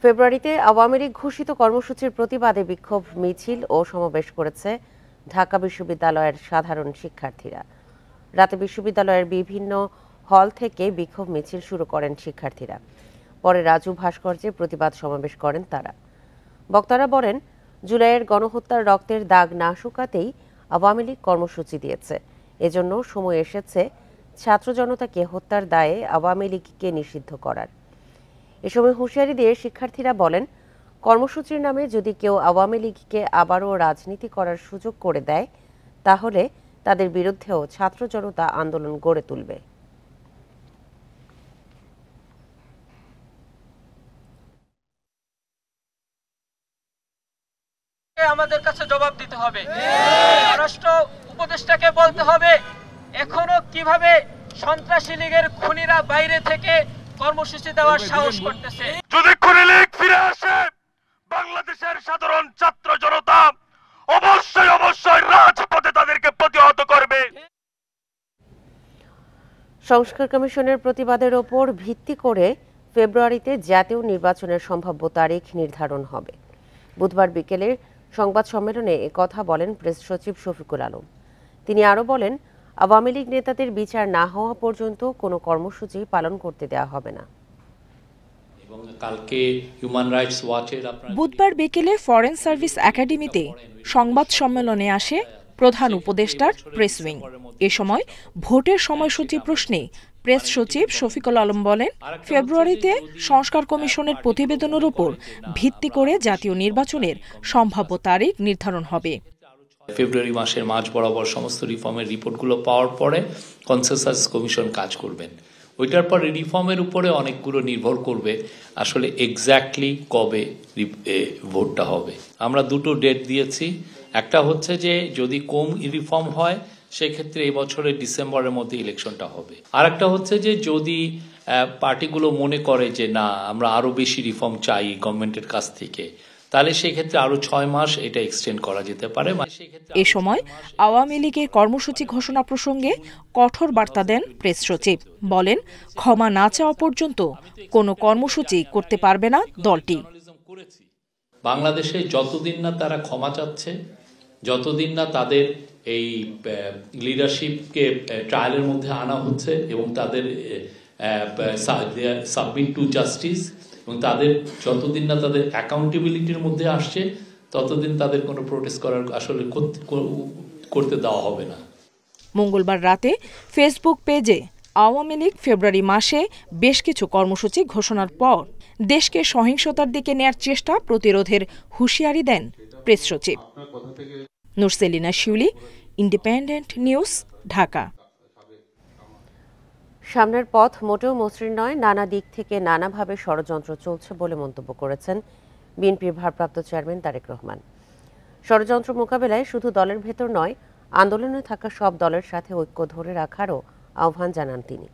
ফেব্রুয়ারিতে আওয়ামী লীগ ঘোষিত কর্মসূচির প্রতিবাদে বিক্ষোভ মিছিল ও সমাবেশ করেছে ঢাকা বিশ্ববিদ্যালয়ের সাধারণ শিক্ষার্থীরা। রাতে বিশ্ববিদ্যালয়ের বিভিন্ন হল থেকে বিক্ষোভ মিছিল শুরু করেন শিক্ষার্থীরা। পরে রাজু ভাস্কর্যে প্রতিবাদ সমাবেশ করেন তারা। বক্তারা বলেন, জুলাইয়ের গণহত্যার রক্তের দাগ না শুকাতেই আওয়ামী লীগ কর্মসূচি দিয়েছে। এজন্য সময় এসেছে ছাত্র জনতাকে হত্যার দায়ে আওয়ামী লীগকে নিষিদ্ধ করার। এ সময় হুঁশিয়ারি দিয়ে শিক্ষার্থীরা বলেন, কর্মসূচির নামে যদি কেউ আওয়ামী লীগকে আবারও রাজনীতি করার সুযোগ করে দেয়, তাহলে তাদের বিরুদ্ধেও ছাত্র জনতা আন্দোলন গড়ে তুলবে। আমাদের কাছে জবাব দিতে হবে। রাষ্ট্র উপদেষ্টাকে বলতে হবে এখনো কিভাবে সন্ত্রাসী লীগের খুনিরা বাইরে থেকে কর্মসূচি দেওয়ার সাহস করতেছে। যদি খুনি লীগ ফিরে আসে, বাংলাদেশের সাধারণ ছাত্র জনতা অবশ্যই রাজপথে তাদেরকে প্রতিহত করবে। সংস্কার কমিশনের প্রতিবাদের ওপর ভিত্তি করে ফেব্রুয়ারিতে জাতীয় নির্বাচনের সম্ভাব্য তারিখ নির্ধারণ হবে। বুধবার বিকেলে সংবাদ সম্মেলনে একথা বলেন প্রেস সচিব শফিকুল আলম। তিনি আরও বলেন, আওয়ামী লীগ নেতাদের বিচার না হওয়া পর্যন্ত কোনো কর্মসূচি পালন করতে দেওয়া হবে না। বুধবার বিকেলে ফরেন সার্ভিস একাডেমিতে সংবাদ সম্মেলনে আসে প্রধান উপদেষ্টার প্রেস উইং। এ সময় ভোটের সময়সূচি প্রশ্নে প্রেস সচিব শফিকুল আলম বলেন, ফেব্রুয়ারিতে সংস্কার কমিশনের প্রতিবেদনের উপর ভিত্তি করে জাতীয় নির্বাচনের সম্ভাব্য তারিখ নির্ধারণ হবে। ফেব্রুয়ারি মাসের মাঝ বরাবর সমস্ত রিফর্মের রিপোর্টগুলো পাওয়ার পরে কনসেনসাস কমিশন কাজ করবেন। ওইটার পরে রিফর্মের উপরে অনেকগুলো নির্ভর করবে আসলে এক্স্যাক্টলি কবে ভোটটা হবে। আমরা দুটো ডেট দিয়েছি। একটা হচ্ছে যে যদি কম রিফর্ম হয় সেক্ষেত্রে এই বছরের ডিসেম্বরের মধ্যে ইলেকশনটা হবে। আর একটা হচ্ছে যে যদি পার্টিগুলো মনে করে যে না আমরা আরো বেশি রিফর্ম চাই গভর্নমেন্টের কাছ থেকে, তাহলে সেক্ষেত্রে আরো 6 মাস এটা এক্সটেন্ড করা যেতে পারে। এ সময় আওয়ামী লীগের কর্মসূচি ঘোষণা প্রসঙ্গে কঠোর বার্তা দেন প্রেস সচিব। বলেন, ক্ষমা না চাওয়া পর্যন্ত কোনো কর্মসূচি করতে পারবে না দলটি। বাংলাদেশে যতদিন না তারা ক্ষমা চাচ্ছে, যতদিন না তাদের এই লিডারশিপকে ট্রায়ালের মধ্যে আনা হচ্ছে এবং তাদের সাবমিট টু জাস্টিস এবং তাদের যতদিন না তাদের অ্যাকাউন্টেবিলিটির মধ্যে আসছে, ততদিন তাদের কোনো প্রোটেস্ট করার আসলে করতে দেওয়া হবে না। মঙ্গলবার রাতে ফেসবুক পেজে আওয়ামী লীগ ফেব্রুয়ারি মাসে বেশ কিছু কর্মসূচি ঘোষণার পর দেশকে সহিংসতার দিকে নেয়ার চেষ্টা প্রতিরোধের হুঁশিয়ারি দেন প্রেস সচিব। নুরসেলিনা শিউলি, ইন্ডিপেন্ডেন্ট নিউজ, ঢাকা। সামনের পথ মোটেও মসৃণ নয়, নানা দিক থেকে নানাভাবে ষড়যন্ত্র চলছে বলে মন্তব্য করেছেন বিএনপির ভারপ্রাপ্ত চেয়ারম্যান তারেক রহমান। ষড়যন্ত্র মোকাবেলায় শুধু দলের ভেতর নয়, আন্দোলনে থাকা সব দলের সাথে ঐক্য ধরে রাখারও আহ্বান জানান তিনি।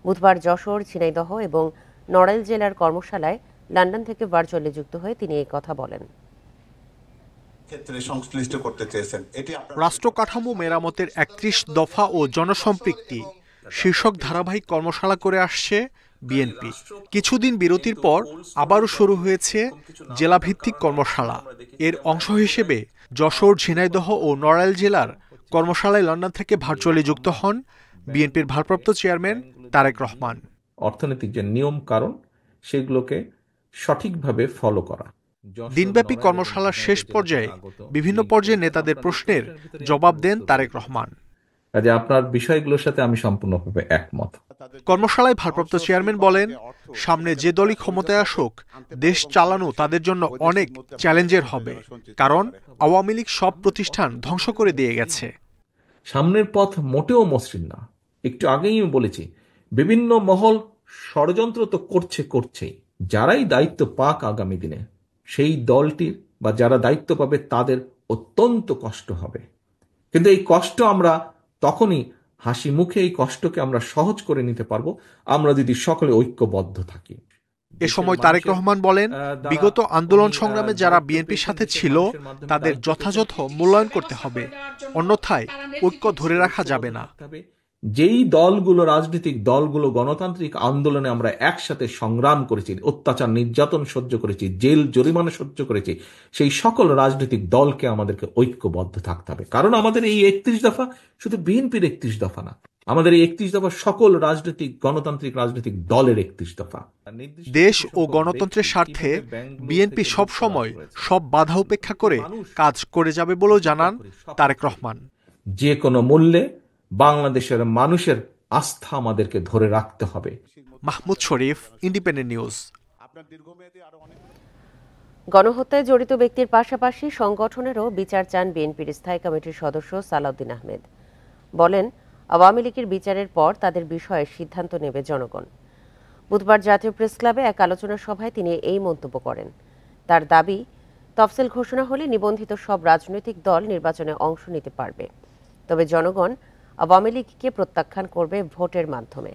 বুধবার যশোর, ঝিনাইদহ এবং নড়াইল জেলার কর্মশালায় লন্ডন থেকে ভার্চুয়ালি যুক্ত হয়ে তিনি এই কথা বলেন। রাষ্ট্র কাঠামো মেরামতের ৩১ দফা ও জনসম্পৃক্তি শীর্ষক ধারাবাহিক কর্মশালা করে আসছে বিএনপি। কিছুদিন বিরতির পর আবারও শুরু হয়েছে জেলাভিত্তিক কর্মশালা। এর অংশ হিসেবে যশোর, ঝিনাইদহ ও নড়াইল জেলার কর্মশালায় লন্ডন থেকে ভার্চুয়ালি যুক্ত হন বিএনপির ভারপ্রাপ্ত চেয়ারম্যান তারেক রহমান। অর্থনৈতিক যে নিয়ম কারণ সেগুলোকে সঠিকভাবে ফলো করা। দিনব্যাপী কর্মশালার শেষ পর্যায়ে বিভিন্ন পর্যায়ে নেতাদের প্রশ্নের জবাব দেন তারেক রহমান। কাজে আপনার বিষয়গুলোর সাথে আমি সম্পূর্ণভাবে একমত। কর্মশালায় ভারপ্রাপ্ত চেয়ারম্যান বলেন, সামনে যে দলই ক্ষমতায় আসুক, দেশ চালানো তাদের জন্য অনেক চ্যালেঞ্জের হবে, কারণ আওয়ামী লীগ সব প্রতিষ্ঠান ধ্বংস করে দিয়ে গেছে। সামনের পথ মোটেও মসৃণ না। একটু আগেই আমি বলেছি, বিভিন্ন মহল ষড়যন্ত্র তো করছেই। যারাই দায়িত্ব পাক আগামী দিনে, সেই দলটির বা যারা দায়িত্ব পাবে তাদের অত্যন্ত কষ্ট হবে। কিন্তু এই কষ্ট আমরা তখনই হাসি মুখে এই কষ্টকে আমরা সহজ করে নিতে পারবো আমরা যদি সকলে ঐক্যবদ্ধ থাকি। এ সময় তারেক রহমান বলেন, বিগত আন্দোলন সংগ্রামে যারা বিএনপির সাথে ছিল তাদের যথাযথ মূল্যায়ন করতে হবে, অন্যথায় ঐক্য ধরে রাখা যাবে না। যেই দলগুলো, রাজনৈতিক দলগুলো গণতান্ত্রিক আন্দোলনে আমরা একসাথে সংগ্রাম করেছি, অত্যাচার নির্যাতন সহ্য করেছি, জেল জরিমানা সহ্য করেছি, সেই সকল রাজনৈতিক দলকে আমাদেরকে ঐক্যবদ্ধ থাকতে হবে। কারণ আমাদের এই 31 দফা শুধু বিএনপির 31 দফা না, আমাদের এই 31 দফা সকল রাজনৈতিক গণতান্ত্রিক রাজনৈতিক দলের 31 দফা। দেশ ও গণতন্ত্রের স্বার্থে বিএনপি সব সময় সব বাধা উপেক্ষা করে কাজ করে যাবে বলেও জানান তারেক রহমান। যে কোনো মূল্যে বাংলাদেশের মানুষের আস্থা আমাদেরকে ধরে রাখতে হবে। মাহমুদ শরীফ, ইন্ডিপেন্ডেন্ট নিউজ। গণহত্যায় জড়িত ব্যক্তির পাশাপাশি সংগঠনেরও বিচার চান বিএনপির স্থায়ী কমিটির সদস্য সালাউদ্দিন আহমেদ। বলেন, আওয়ামী লীগের বিচারের পর তাদের বিষয়ে সিদ্ধান্ত নেবে জনগণ। বুধবার জাতীয় প্রেস ক্লাবে এক আলোচনা সভায় তিনি এই মন্তব্য করেন। তার দাবি, তফসিল ঘোষণা হলে নিবন্ধিত সব রাজনৈতিক দল নির্বাচনে অংশ নিতে পারবে, তবে জনগণ আওয়ামী লীগকে প্রত্যাখ্যান করবে ভোটের মাধ্যমে।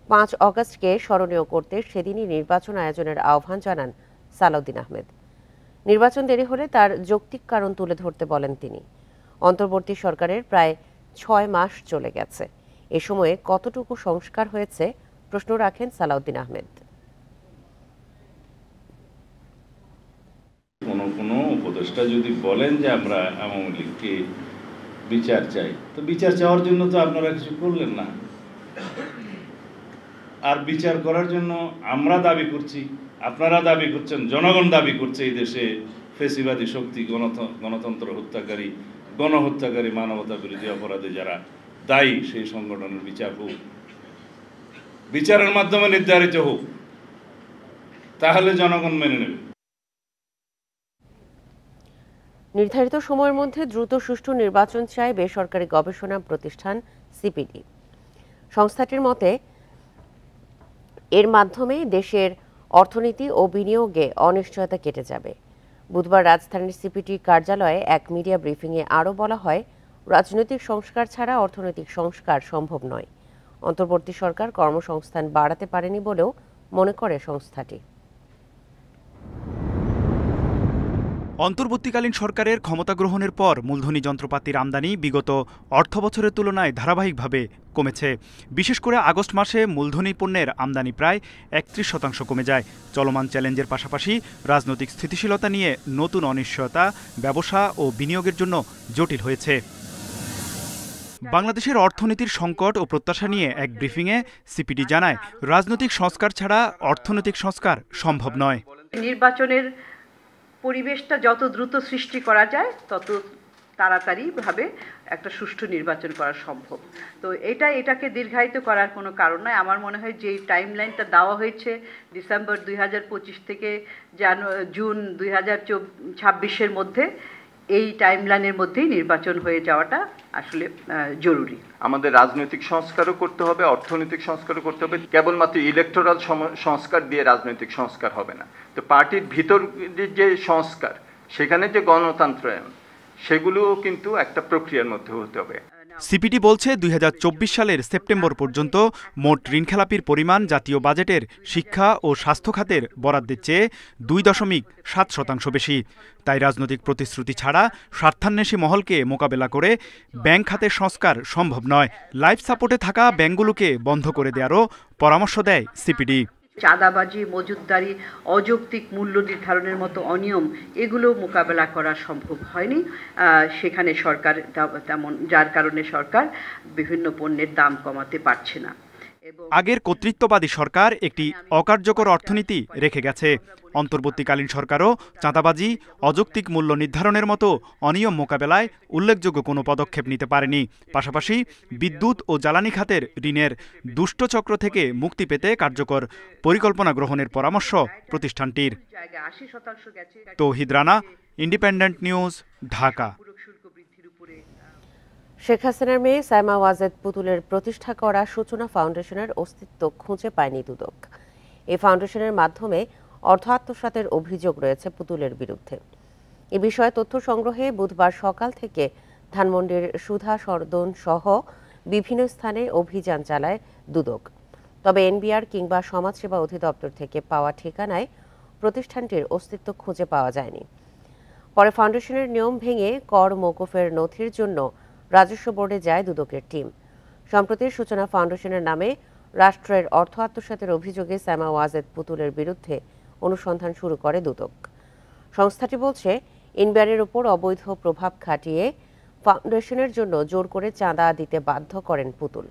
5 অগস্টকে স্মরণীয় করতে সেদিনই নির্বাচন আয়োজনের আহ্বান জানান সালাউদ্দিন আহমেদ। নির্বাচন দেরি হলে তার যৌক্তিক কারণ তুলে ধরতে বলেন তিনি। অন্তর্বর্তী সরকারের প্রায় 6 মাস চলে গেছে, এ সময়ে কতটুকু সংস্কার হয়েছে প্রশ্ন রাখেন সালাউদ্দিন আহমেদ। কোনো উপদেষ্টা যদি বলেন যে আমরা আওয়ামী লীগকে বিচার চাই, তো বিচার চাওয়ার জন্য তো আপনারা কিছু করলেন না। আর বিচার করার জন্য আমরা দাবি করছি, আপনারা দাবি করছেন, জনগণ দাবি করছে এই দেশে ফেসিবাদী শক্তি, গণতন্ত্র হত্যাকারী, গণহত্যাকারী, মানবতা বিরোধী অপরাধে যারা দায়ী সেই সংগঠনের বিচার হোক, বিচারের মাধ্যমে নির্ধারিত হোক, তাহলে জনগণ মেনে নেবে। নির্ধারিত সময়ের মধ্যে দ্রুত সুষ্ঠু নির্বাচন চায় বেসরকারি গবেষণা প্রতিষ্ঠান সিপিডি। সংস্থাটির মতে এর মাধ্যমে দেশের অর্থনীতি ও বিনিয়োগে অনিশ্চয়তা কেটে যাবে। বুধবার রাজধানীর সিপিডি কার্যালয়ে এক মিডিয়া ব্রিফিংয়ে আরও বলা হয়, রাজনৈতিক সংস্কার ছাড়া অর্থনৈতিক সংস্কার সম্ভব নয়। অন্তর্বর্তী সরকার কর্মসংস্থান বাড়াতে পারেনি বলেও মনে করে সংস্থাটি। অন্তর্বর্তীকালীন সরকারের ক্ষমতা গ্রহণের পর মূলধনী যন্ত্রপাতির আমদানি বিগত অর্থবছরের তুলনায় ধারাবাহিকভাবে কমেছে। বিশেষ করে আগস্ট মাসে মূলধনী পণ্যের আমদানি প্রায় 31% কমে যায়। চলমান চ্যালেঞ্জের পাশাপাশি রাজনৈতিক স্থিতিশীলতা নিয়ে নতুন অনিশ্চয়তা ব্যবসা ও বিনিয়োগের জন্য জটিল হয়েছে। বাংলাদেশের অর্থনীতির সংকট ও প্রত্যাশা নিয়ে এক ব্রিফিংয়ে সিপিডি জানায়, রাজনৈতিক সংস্কার ছাড়া অর্থনৈতিক সংস্কার সম্ভব নয়। নির্বাচনের পরিবেশটা যত দ্রুত সৃষ্টি করা যায় তত তাড়াতাড়িভাবে একটা সুষ্ঠু নির্বাচন করা সম্ভব। তো এটাকে দীর্ঘায়িত করার কোনো কারণ নয়। আমার মনে হয় যে টাইমলাইনটা দেওয়া হয়েছে ডিসেম্বর 2025 থেকে জুন 2026-এর মধ্যে, এই টাইমলাইনের মধ্যেই নির্বাচন হয়ে যাওয়াটা আসলে জরুরি। আমাদের রাজনৈতিক সংস্কারও করতে হবে, অর্থনৈতিক সংস্কারও করতে হবে। কেবলমাত্র ইলেকটোরাল সংস্কার দিয়ে রাজনৈতিক সংস্কার হবে না। তো পার্টির ভিতর যে সংস্কার, সেখানে যে গণতন্ত্রায়ন, সেগুলোও কিন্তু একটা প্রক্রিয়ার মধ্যে হতে হবে। সিপিডি বলছে 2024 সালের সেপ্টেম্বর পর্যন্ত মোট ঋণখেলাপির পরিমাণ জাতীয় বাজেটের শিক্ষা ও স্বাস্থ্য খাতের বরাদ্দের চেয়ে 2.7% বেশি। তাই রাজনৈতিক প্রতিশ্রুতি ছাড়া স্বার্থান্বেষী মহলকে মোকাবেলা করে ব্যাংক খাতের সংস্কার সম্ভব নয়। লাইফ সাপোর্টে থাকা ব্যাংকগুলোকে বন্ধ করে দেওয়ারও পরামর্শ দেয় সিপিডি। চাঁদাবাজি, মজুতদারি, অযৌক্তিক মূল্য নির্ধারণের মতো অনিয়ম, এগুলো মোকাবেলা করা সম্ভব হয়নি সেখানে সরকার, তেমন যার কারণে সরকার বিভিন্ন পণ্যের দাম কমাতে পারছে না। আগের কর্তৃত্ববাদী সরকার একটি অকার্যকর অর্থনীতি রেখে গেছে। অন্তর্বর্তীকালীন সরকারও চাঁদাবাজি, অযৌক্তিক মূল্য নির্ধারণের মতো অনিয়ম মোকাবেলায় উল্লেখযোগ্য কোনো পদক্ষেপ নিতে পারেনি। পাশাপাশি বিদ্যুৎ ও জ্বালানি খাতের ঋণের দুষ্টচক্র থেকে মুক্তি পেতে কার্যকর পরিকল্পনা গ্রহণের পরামর্শ প্রতিষ্ঠানটির। তৌহিদ রানা, ইন্ডিপেন্ডেন্ট নিউজ, ঢাকা। শেখ হাসিনার মেয়ে সাইমা ওয়াজেদ পুতুলের প্রতিষ্ঠা করা সূচনা ফাউন্ডেশনের অস্তিত্ব খুঁজে পায়নি দুদক। এই ফাউন্ডেশনের মাধ্যমে অর্থ আত্মসাতের অভিযোগ রয়েছে পুতুলের বিরুদ্ধে। এ বিষয়ে তথ্য সংগ্রহে বুধবার সকাল থেকে ধানমন্ডির সুধা সদন সহ বিভিন্ন স্থানে অভিযান চালায় দুদক। তবে এনবিআর কিংবা সমাজসেবা অধিদপ্তর থেকে পাওয়া ঠিকানায় প্রতিষ্ঠানটির অস্তিত্ব খুঁজে পাওয়া যায়নি। পরে ফাউন্ডেশনের নিয়ম ভেঙে কর মওকুফের নথির জন্য রাজস্ব বোর্ডে যায় দুদকের টিম। সম্প্রতি সূচনা ফাউন্ডেশনের নামে রাষ্ট্রের অর্থ আত্মসাতের অভিযোগে সামা ওয়াজেদ পুতুলের বিরুদ্ধে অনুসন্ধান শুরু করে দুদক। সংস্থাটি বলছে, ইনবিআরের উপর অবৈধ প্রভাব খাটিয়ে ফাউন্ডেশনের জন্য জোর করে চাঁদা দিতে বাধ্য করেন পুতুল।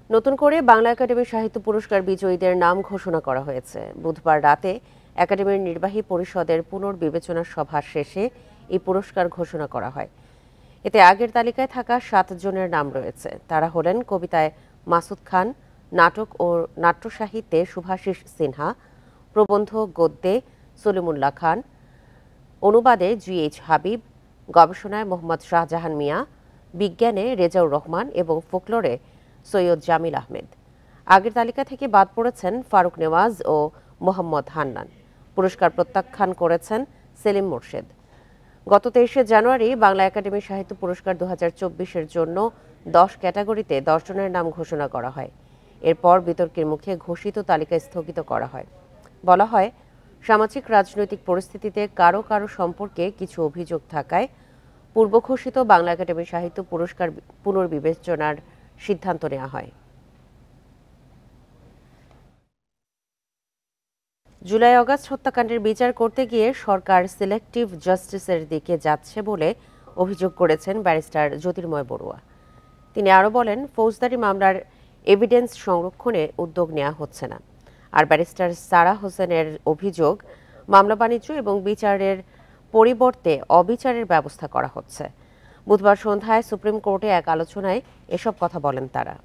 নতুন করে বাংলা একাডেমি সাহিত্য পুরস্কার বিজয়ীদের নাম ঘোষণা করা হয়েছে। বুধবার রাতে একাডেমির নির্বাহী পরিষদের পুনর্বিবেচনা সভা শেষে এই পুরস্কার ঘোষণা করা হয়। এতে আগের তালিকায় থাকা 7 জনের নাম রয়েছে। তারা হলেন কবিতায় মাসুদ খান, নাটক ও নাট্য সাহিত্যে শুভাশিস সিনহা, প্রবন্ধ গদ্যে সলিমুল্লাহ খান, অনুবাদে GH হাবিব, গবেষণায় মোহাম্মদ শাহজাহান মিয়া, বিজ্ঞানে রেজাউর রহমান এবং ফোকলোরে সৈয়দ জামিল আহমেদ। আগের তালিকা থেকে বাদ পড়েছেন ফারুক নেওয়াজ ও মোহাম্মদ হান্নান। পুরস্কার প্রত্যাখ্যান করেছেন সেলিম মোর্শেদ। গত 23শে জানুয়ারি বাংলা একাডেমি সাহিত্য পুরস্কার 2024-এর জন্য 10 ক্যাটাগরিতে 10 জনের নাম ঘোষণা করা হয়। এরপর বিতর্কের মুখে ঘোষিত তালিকা স্থগিত করা হয়। বলা হয়, সামাজিক রাজনৈতিক পরিস্থিতিতে কারো কারো সম্পর্কে কিছু অভিযোগ থাকায় পূর্ব ঘোষিত বাংলা একাডেমি সাহিত্য পুরস্কার পুনর্বিবেচনার সিদ্ধান্ত নেওয়া হয়। জুলাই আগস্ট হত্যাকাণ্ডের বিচার করতে গিয়ে সরকার সিলেক্টিভ জাস্টিসের দিকে যাচ্ছে বলে অভিযোগ করেছেন ব্যারিস্টার জ্যোতির্ময় বড়ুয়া। তিনি আরও বলেন, ফৌজদারি মামলার এভিডেন্স সংরক্ষণে উদ্যোগ নেওয়া হচ্ছে না। আর ব্যারিস্টার সারা হোসেনের অভিযোগ, মামলা বাণিজ্য এবং বিচারের পরিবর্তে অবিচারের ব্যবস্থা করা হচ্ছে। বুধবার সন্ধ্যায় সুপ্রিম কোর্টে এক আলোচনায় এসব কথা বলেন তারা।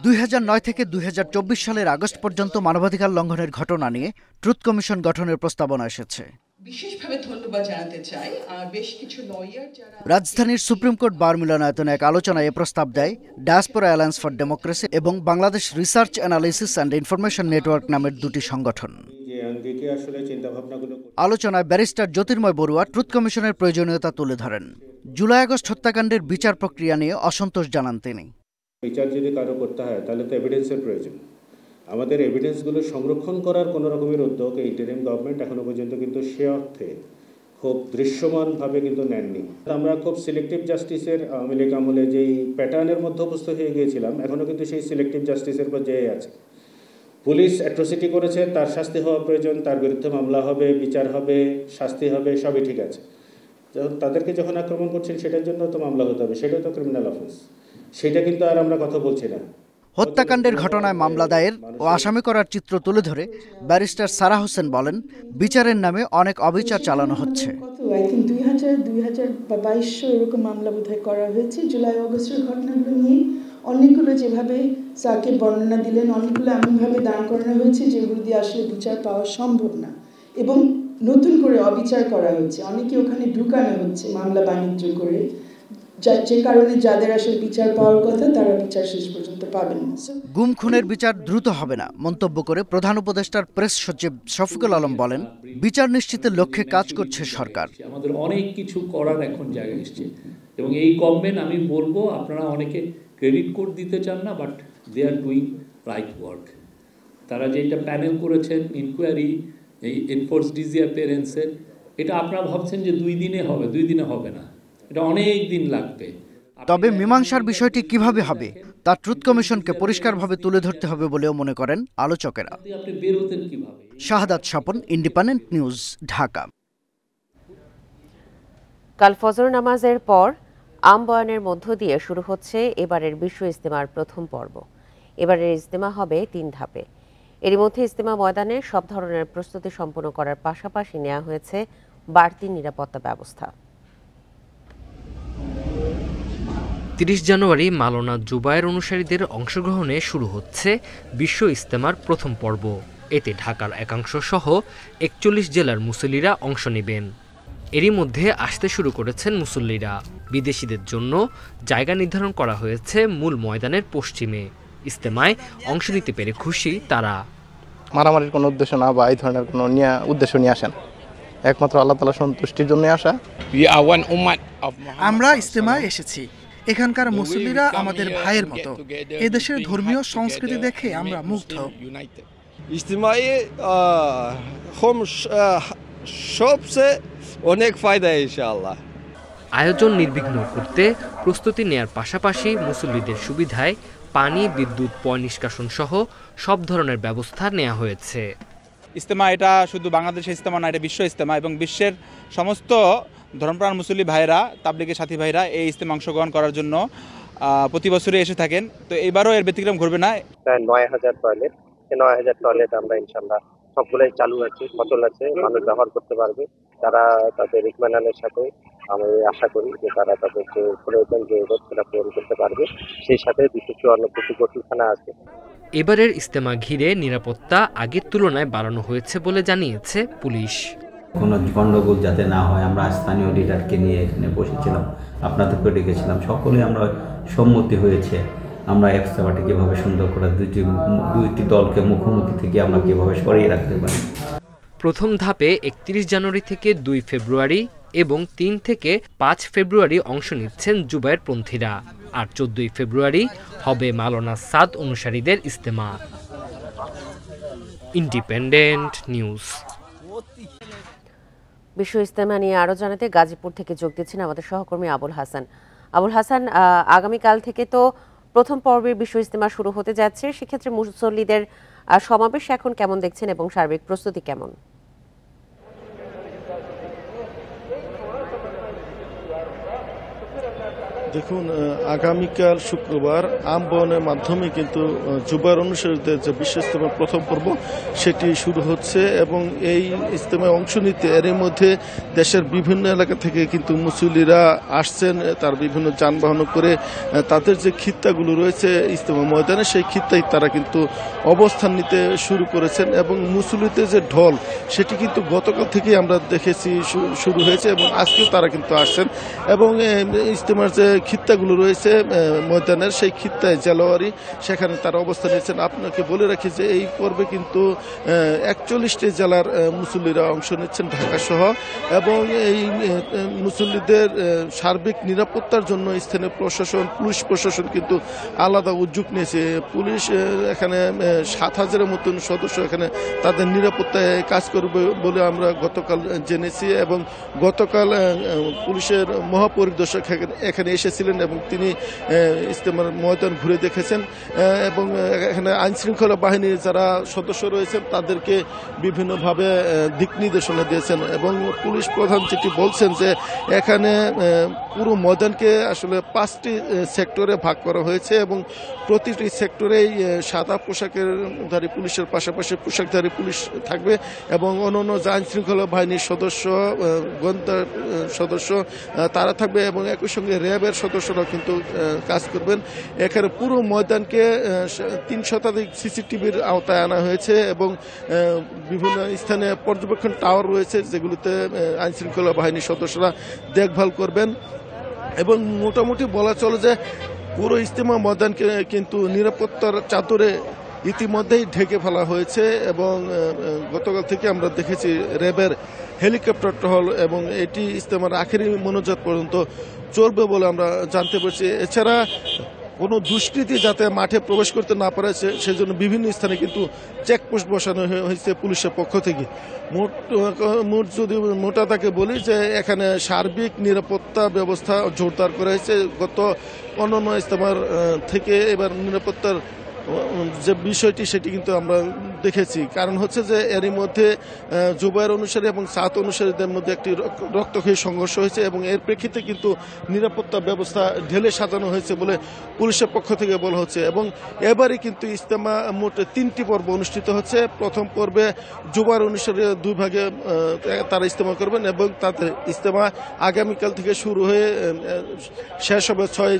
2009 থেকে 2024 সালের আগস্ট পর্যন্ত মানবাধিকার লঙ্ঘনের ঘটনা নিয়ে ট্রুথ কমিশন গঠনের প্রস্তাবনা এসেছে। বিশেষভাবে ধন্যবাদ জানাতে চাই বেশ কিছু লয়ার যারা রাজধানীর সুপ্রিম কোর্ট বার মিলনায়তনে এক আলোচনায় এ প্রস্তাব দেয় ডায়াসপোরা অ্যালায়েন্স ফর ডেমোক্রেসি এবং Bangladesh research analysis and information network নামের দুটি সংগঠন। আলোচনায় ব্যারিস্টার জ্যোতির্ময় বড়ুয়া ট্রুথ কমিশনের প্রয়োজনীয়তা তুলে ধরেন। জুলাই আগস্ট হত্যাকাণ্ডের বিচার প্রক্রিয়া নিয়ে অসন্তোষ জানান তিনি। বিচার যদি কারো করতে হয় তাহলে তো এভিডেন্সের প্রয়োজন। আমাদের এভিডেন্সগুলো সংরক্ষণ করার কোনো রকমের উদ্যোগ এই ইন্টারিম গভর্নমেন্ট এখনো পর্যন্ত কিন্তু সে অর্থে খুব দৃশ্যমানভাবে কিন্তু নেননি। আমরা খুব সিলেক্টিভ জাস্টিসের আওয়ামী লীগ আমলে যেই প্যাটার্নের মধ্যে অভ্যস্ত হয়ে গিয়েছিলাম, এখনও কিন্তু সেই সিলেক্টিভ জাস্টিসের পর্যায়ে আছে। পুলিশ অ্যাট্রোসিটি করেছে, তার শাস্তি হওয়া প্রয়োজন, তার বিরুদ্ধে মামলা হবে, বিচার হবে, শাস্তি হবে, সবই ঠিক আছে। তাদেরকে যখন আক্রমণ করছেন সেটার জন্য তো মামলা হতে হবে, সেটাও তো ক্রিমিনাল অফেন্স। সেটা কিন্তু আর আমরা কথা বলছি না। হত্যাকাণ্ডের ঘটনায় মামলা দায়ের ও আসামি করার চিত্র তুলে ধরে ব্যারিস্টার সারা হোসেন বলেন, বিচারের নামে অনেক অবিচার চালানো হচ্ছে। 2022 এরকম মামলা বোধহয় করা হয়েছে জুলাই আগস্টের ঘটনাগুলো নিয়ে। অনেকগুলো যেভাবে সাকিব বর্ণনা দিলেন, অনেকগুলো এমনভাবে দান করানো হয়েছে যেগুলো দিয়ে আসলে বিচার পাওয়া সম্ভব না, এবং নতুন করে অবিচার করা হচ্ছে। অনেকে ওখানে ঢুকানো হচ্ছে মামলা বাণিজ্য করে, যে কারণে যাদের আসলে বিচার পাওয়ার কথা তারা বিচার শেষ পর্যন্ত পাবেন না। গুম খুনের বিচার দ্রুত হবে না মন্তব্য করে প্রধান উপদেষ্টার প্রেস সচিব শফিকুল আলম বলেন, বিচার নিশ্চিতের লক্ষ্যে কাজ করছে সরকার। আমাদের অনেক কিছু করার এখন জায়গা এসছে এবং এই গভর্নমেন্ট, আমি বলবো, আপনারা অনেকে ক্রেডিট কোড দিতে চান না, but they are doing right work. তারা যে এটা প্যানেল করেছেন ইনকোয়ারি, এই এনফোর্স ডিসঅ্যাপিয়ারেন্সের, এটা আপনারা ভাবছেন যে 2 দিনে হবে, 2 দিনে হবে না, এটা অনেক দিন লাগবে। তবে মীমাংসার বিষয়টি কিভাবে হবে তা ট্রুথ কমিশনকে পরিষ্কারভাবে তুলে ধরতে হবে বলেও মনে করেন আলোচকেরা। আপনি বের হতেন কিভাবে? শাহাদাত স্বপন, ইন্ডিপেন্ডেন্ট নিউজ, ঢাকা। কাল ফজর নামাজের পর আম বয়ানের মধ্য দিয়ে শুরু হচ্ছে এবারের বিশ্ব ইজতেমার প্রথম পর্ব। এবারের ইজতেমা হবে 3 ধাপে। এরই মধ্যে ইজতেমা ময়দানে সব ধরনের প্রস্তুতি সম্পন্ন করার পাশাপাশি নেওয়া হয়েছে বাড়তি নিরাপত্তা ব্যবস্থা। 30 জানুয়ারি মাওলানা জুবায়ের অনুসারীদের অংশগ্রহণে শুরু হচ্ছে বিশ্ব ইজতেমার প্রথম পর্ব। এতে ঢাকার একাংশ সহ 41 জেলার মুসল্লিরা অংশ নেবেন। এরই মধ্যে আসতে শুরু করেছেন মুসল্লিরা। বিদেশিদের জন্য জায়গা নির্ধারণ করা হয়েছে মূল ময়দানের পশ্চিমে। ইজতেমায় অংশ নিতে পেরে খুশি তারা। মারামারির কোনো উদ্দেশ্য না বা এই ধরনের কোনো উদ্দেশ্য নিয়ে আসেন, একমাত্র আল্লাহ তাআলার সন্তুষ্টির জন্য আসা। আমরা ইজতেমায় এসেছি, এখানকার মুসল্লিরা আমাদের ভাইয়ের মতো। এদেশের ধর্মীয় সংস্কৃতি দেখে আমরা মুগ্ধ। اجتماعي هم সবচেয়ে অনেক ফায়দা ইনশাআল্লাহ। আয়োজন নির্বিঘ্ন করতে প্রস্তুতি নেয়ার পাশাপাশি মুসল্লিদের সুবিধায় পানি, বিদ্যুৎ, পয় নিষ্কাশন সহ সব ধরনের ব্যবস্থা নেওয়া হয়েছে। ইজতেমা এটা শুধু বাংলাদেশের ইজতেমা না, এটা বিশ্ব ইজতেমা এবং বিশ্বের সমস্ত ধর্মপ্রাণ মুসল্লি ভাইরা, তাবলিগের সাথী ভাইরা এই ইজতেমা অংশগ্রহণ করার জন্য প্রতি বছরই এসে থাকেন। তো এবারও এর ব্যতিক্রম ঘটবে না। প্রায় ৯,০০০ টয়লেট, ৯,০০০ টয়লেট আমরা ইনশাল্লাহ সবগুলোই চালু আছে, সচল আছে, মানুষ ব্যবহার করতে পারবে। তারা তাদের ইতমানানের সাথে আমি আশা করি যে তারা তাদের যে প্রয়োজন যে সেটা পূরণ করতে পারবে। সেই সাথে 254 কর্তৃখানা আছে। এবারের ইজতেমা ঘিরে নিরাপত্তা আগের তুলনায় বাড়ানো হয়েছে বলে জানিয়েছে পুলিশ। কোনো গণ্ডগোল যাতে না হয়, আমরা স্থানীয় লিডারকে নিয়ে এখানে বসেছিলাম, আপনাদেরকে ডেকেছিলাম, সকলে আমরা সম্মতি হয়েছে আমরা ইজতেমাটি কীভাবে সুন্দর করে দুইটি দলকে মুখোমুখি থেকে আমরা কীভাবে সরিয়ে রাখতে পারি। প্রথম ধাপে ৩১ জানুয়ারি থেকে ২ ফেব্রুয়ারি এবং ৩ থেকে ৫ ফেব্রুয়ারি অংশ নিচ্ছেন জুবায়েরপন্থীরা, আর ১৪ ফেব্রুয়ারি হবে মাওলানা সাদ অনুসারীদের ইজতেমা। Independent news. বিশ্ব ইজতেমা নিয়ে আরো জানাতে গাজীপুর থেকে যোগ দিচ্ছেন আমাদের সহকর্মী আবুল হাসান। আবুল হাসান, আগামীকাল থেকে তো প্রথম পর্বের বিশ্ব ইজতেমা শুরু হতে যাচ্ছে, সেক্ষেত্রে মুসল্লিদের সমাবেশ এখন কেমন দেখছেন এবং সার্বিক প্রস্তুতি কেমন? দেখুন, আগামীকাল শুক্রবার আমবনের মাধ্যমে কিন্তু জুবায়ের অনুসারীদের যে বিশ্ব ইজতেমার প্রথম পর্ব সেটি শুরু হচ্ছে এবং এই ইজতেমায় অংশ নিতে এর মধ্যে দেশের বিভিন্ন এলাকা থেকে কিন্তু মুসল্লিরা আসছেন, তার বিভিন্ন যানবাহন করে তাদের যে খিত্তাগুলো রয়েছে ইজতেমা ময়দানে সেই খিত্তায় তারা কিন্তু অবস্থান নিতে শুরু করেছেন এবং মুসল্লিদের যে ঢল সেটি কিন্তু গতকাল থেকেই আমরা দেখেছি শুরু হয়েছে এবং আজকেও তারা কিন্তু আসছেন এবং ইজতেমার যে খিত্তাগুলো রয়েছে ময়দানের সেই খিত্তায় জেলাওয়ারি সেখানে তারা অবস্থান নিয়েছেন। আপনাকে বলে রাখি যে এই পর্বে কিন্তু ৪১টি জেলার মুসল্লিরা অংশ নিচ্ছেন ঢাকা সহ এবং এই মুসল্লিদের সার্বিক নিরাপত্তার জন্য স্থানীয় প্রশাসন, পুলিশ প্রশাসন কিন্তু আলাদা উদ্যোগ নিয়েছে। পুলিশ এখানে ৭,০০০-এর মতন সদস্য এখানে তাদের নিরাপত্তায় কাজ করবে বলে আমরা গতকাল জেনেছি এবং গতকাল পুলিশের মহাপরিদর্শক এখানে এসেছিলেন এবং তিনি ইজতেমার ময়দান ঘুরে দেখেছেন এবং এখানে আইনশৃঙ্খলা বাহিনীর যারা সদস্য রয়েছেন তাদেরকে বিভিন্নভাবে দিক নির্দেশনা দিয়েছেন এবং পুলিশ প্রধান যেটি বলছেন যে এখানে পুরো ময়দানকে আসলে 5টি সেক্টরে ভাগ করা হয়েছে এবং প্রতিটি সেক্টরেই সাদা পোশাকেরধারী পুলিশের পাশাপাশি পোশাকধারী পুলিশ থাকবে এবং অন্যান্য আইনশৃঙ্খলা বাহিনীর সদস্য, গোয়েন্দা সদস্য তারা থাকবে এবং একই সঙ্গে র্যাবের সদস্যরা কিন্তু কাজ করবেন। এখানে পুরো ময়দানকে ৩ শতাধিক সিসিটিভির আওতায় আনা হয়েছে এবং বিভিন্ন স্থানে পর্যবেক্ষণ টাওয়ার রয়েছে যেগুলিতে আইনশৃঙ্খলা বাহিনীর সদস্যরা দেখভাল করবেন এবং মোটামুটি বলা চলে যে পুরো ইজতেমা ময়দানকে কিন্তু নিরাপত্তার চাদরে ইতিমধ্যেই ঢেকে ফেলা হয়েছে এবং গতকাল থেকে আমরা দেখেছি র্যাবের হেলিকপ্টার টহল এবং এটি ইজতেমার আখেরি মোনাজাত পর্যন্ত চলবে বলে আমরা জানতে পারছি। এছাড়া কোনো দুষ্কৃতী যাতে মাঠে প্রবেশ করতে না পারে সেজন্য বিভিন্ন স্থানে কিন্তু চেকপোস্ট বসানো হয়েছে পুলিশের পক্ষ থেকে। মোট যদি মোটা তাকে বলি যে এখানে সার্বিক নিরাপত্তা ব্যবস্থা জোরদার করা হয়েছে গত অন্যান্য ইজতেমার থেকে। এবার নিরাপত্তার যে বিষয়টি সেটি কিন্তু আমরা দেখেছি, কারণ হচ্ছে যে এরই মধ্যে জুবায়ের অনুসারী এবং সাত অনুসারীদের মধ্যে একটি রক্তক্ষয়ী সংঘর্ষ হয়েছে এবং এর প্রেক্ষিতে কিন্তু নিরাপত্তা ব্যবস্থা ঢেলে সাজানো হয়েছে বলে পুলিশের পক্ষ থেকে বলা হচ্ছে এবং এবারে কিন্তু ইজতেমা মোট 3টি পর্ব অনুষ্ঠিত হচ্ছে। প্রথম পর্বে জুবায়ের অনুসারী 2 ভাগে তারা ইজতেমা করবেন এবং তাদের ইজতেমা আগামীকাল থেকে শুরু হয়ে শেষ হবে 6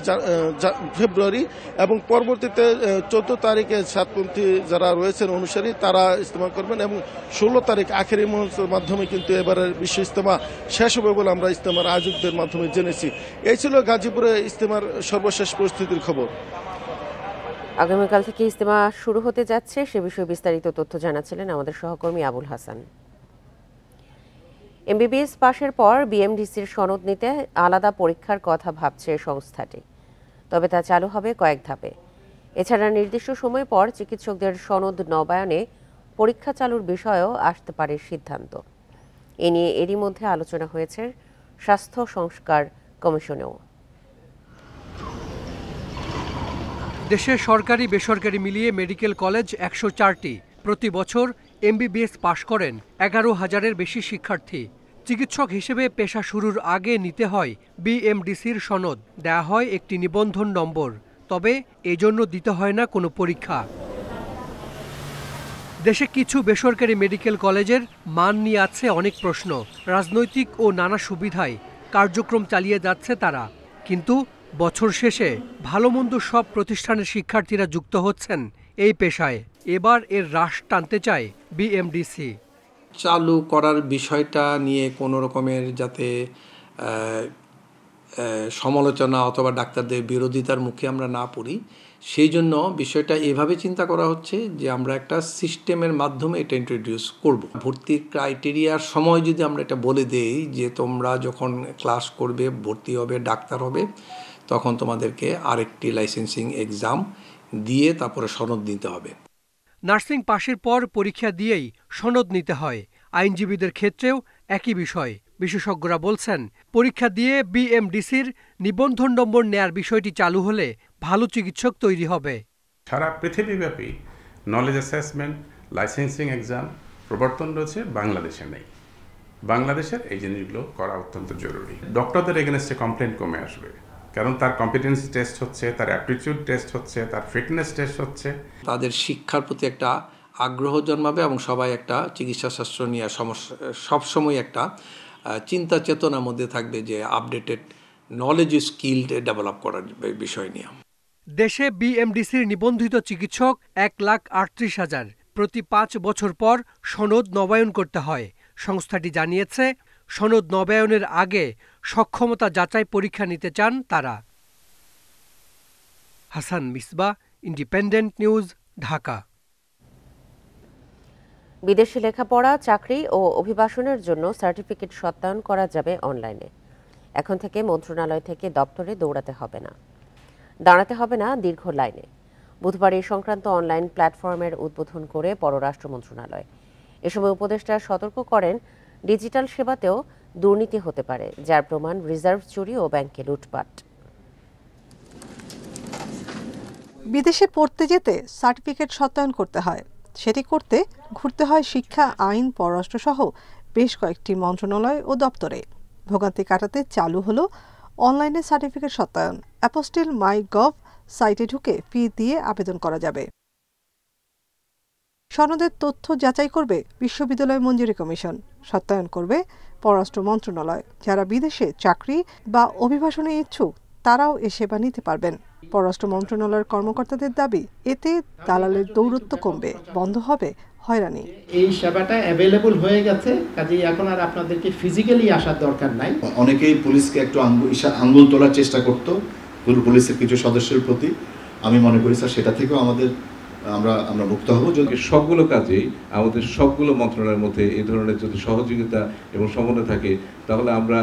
ফেব্রুয়ারি এবং পরবর্তীতে 14 তারিখে সাতপন্থী যারা রয়েছেন অনুসারী তারা ইজতেমা করবেন এবং 16 তারিখ আখেরি মোনাজাতের মাধ্যমে কিন্তু এবারের বিশ্ব ইজতেমা শেষ হবে বলে আমরা ইজতেমার আয়োজকদের মাধ্যমে জেনেছি। এই ছিল গাজীপুরে ইজতেমার সর্বশেষ পরিস্থিতির খবর। আগামীকাল থেকে ইজতেমা শুরু হতে যাচ্ছে সে বিষয়ে বিস্তারিত তথ্য জানাচ্ছিলেন আমাদের সহকর্মী আবুল হাসান। এমবিবিএস পাশের পর বিএমডিসির সনদ নিতে আলাদা পরীক্ষার কথা ভাবছে সংস্থাটি, তবে তা চালু হবে কয়েক ধাপে। এছাড়া নির্দিষ্ট সময় পর চিকিৎসকদের সনদ নবায়নে পরীক্ষা চালুর বিষয়েও আসতে পারে সিদ্ধান্ত। এ নিয়ে এরই মধ্যে আলোচনা হয়েছে স্বাস্থ্য সংস্কার কমিশনেও। দেশের সরকারি বেসরকারি মিলিয়ে মেডিকেল কলেজ ১০৪টি। প্রতি বছর MBBS পাশ করেন ১১,০০০-এর বেশি শিক্ষার্থী। চিকিৎসক হিসেবে পেশা শুরুর আগে নিতে হয় BMDCর সনদ, দেয়া হয় একটি নিবন্ধন নম্বর। তবে এজন্য দিতে হয় না কোনো পরীক্ষা। দেশে কিছু বেসরকারি মেডিকেল কলেজের মান নিয়ে আছে অনেক প্রশ্ন। রাজনৈতিক ও নানা সুবিধায় কার্যক্রম চালিয়ে যাচ্ছে তারা, কিন্তু বছর শেষে ভালো মন্দ সব প্রতিষ্ঠানের শিক্ষার্থীরা যুক্ত হচ্ছেন এই পেশায়। এবার এর হ্রাস টানতে চায় BMDC। চালু করার বিষয়টা নিয়ে কোনো রকমের যাতে সমালোচনা অথবা ডাক্তারদের বিরোধিতার মুখে আমরা না পড়ি, সেই জন্য বিষয়টা এভাবে চিন্তা করা হচ্ছে যে আমরা একটা সিস্টেমের মাধ্যমে এটা ইন্ট্রোডিউস করব। ভর্তির ক্রাইটেরিয়ার সময় যদি আমরা এটা বলে দেই যে তোমরা যখন ক্লাস করবে, ভর্তি হবে, ডাক্তার হবে, তখন তোমাদেরকে আরেকটি লাইসেন্সিং এক্সাম দিয়ে তারপরে সনদ নিতে হবে। নার্সিং পাশের পর পরীক্ষা দিয়েই সনদ নিতে হয়। আইনজীবীদের ক্ষেত্রেও একই বিষয়। বিশেষজ্ঞরা বলছেন, পরীক্ষা দিয়ে BMDCর নিবন্ধন নম্বর নেয়ার বিষয়টি চালু হলে ভালো চিকিৎসক তৈরি হবে। সারা পৃথিবীব্যাপী নলেজ অ্যাসেসমেন্ট, লাইসেন্সিং এক্সাম প্রবর্তন রয়েছে, বাংলাদেশে নেই। বাংলাদেশের এই জিনিসগুলো করা অত্যন্ত জরুরি। ডক্টরদের এগেনস্টে কমপ্লেন কমে আসবে, কারণ তার কম্পিটেন্সি টেস্ট হচ্ছে, তার অ্যাপটিটিউড টেস্ট হচ্ছে, তার ফিটনেস টেস্ট হচ্ছে। তাদের শিক্ষার প্রতি একটা আগ্রহ জন্মাবে এবং সবাই একটা চিকিৎসা শাস্ত্র নিয়ে সবসময় একটা চিন্তা চেতনার মধ্যে থাকবে যে আপডেটেড নলেজ স্কিল ডেভেলপ করার বিষয় নিয়ে। দেশে BMDCর নিবন্ধিত চিকিৎসক 1,38,000। প্রতি 5 বছর পর সনদ নবায়ন করতে হয়। সংস্থাটি জানিয়েছে, সনদ নবায়নের আগে সক্ষমতা যাচাই পরীক্ষা নিতে চান তারা। Hasan Misbah, independent news, Dhaka. বিদেশে লেখাপড়া, চাকরি ও অভিবাসনের জন্য সার্টিফিকেট সত্যায়ন করা যাবে অনলাইনে। এখন থেকে মন্ত্রণালয় থেকে দপ্তরে দৌড়াতে হবে না, দাঁড়াতে হবে না দীর্ঘ লাইনে। বুধবার এই সংক্রান্ত অনলাইন প্ল্যাটফর্মের উদ্বোধন করে পররাষ্ট্র মন্ত্রণালয়। এ সময় উপদেষ্টা সতর্ক করেন, ডিজিটাল সেবাতেও দুর্নীতি হতে পারে, যার প্রমাণ রিজার্ভ চুরি ও ব্যাংকে লুটপাট। বিদেশে পড়তে যেতে সার্টিফিকেট সত্যায়ন করতে হয়। সেটি করতে ঘুরতে হয় শিক্ষা, আইন, পররাষ্ট্রসহ বেশ কয়েকটি মন্ত্রণালয় ও দপ্তরে। ভোগান্তি কাটাতে চালু হলো অনলাইনে সার্টিফিকেট সত্যায়ন। অ্যাপোস্টিল মাই.গভ সাইটে ঢুকে ফি দিয়ে আবেদন করা যাবে। সনদের তথ্য যাচাই করবে বিশ্ববিদ্যালয় মঞ্জুরি কমিশন, সত্যায়ন করবে পররাষ্ট্র মন্ত্রণালয়। যারা বিদেশে চাকরি বা অভিবাসনে ইচ্ছুক তারাও এ সেবা নিতে পারবেন। পররাষ্ট্র মন্ত্রণালয়ের কর্মকর্তাদের দাবি, এতে দালালের দৌরত্ব কমবে, বন্ধ হবে হয়রানি। এই সেবাটা অ্যাভেলেবল হয়ে গেছে, কাজেই এখন আর আপনাদেরকে ফিজিক্যালি আসার দরকার নাই। অনেকেই পুলিশকে একটু আঙ্গুল তোলার চেষ্টা করতো পুলিশের কিছু সদস্যের প্রতি। আমি মনে করি স্যার সেটা থেকেও আমরা মুক্ত হব। সবগুলো কাজেই আমাদের সবগুলো মন্ত্রণালয়ের মধ্যে এই ধরনের যদি সহযোগিতা এবং সমন্বয় থাকে, তাহলে আমরা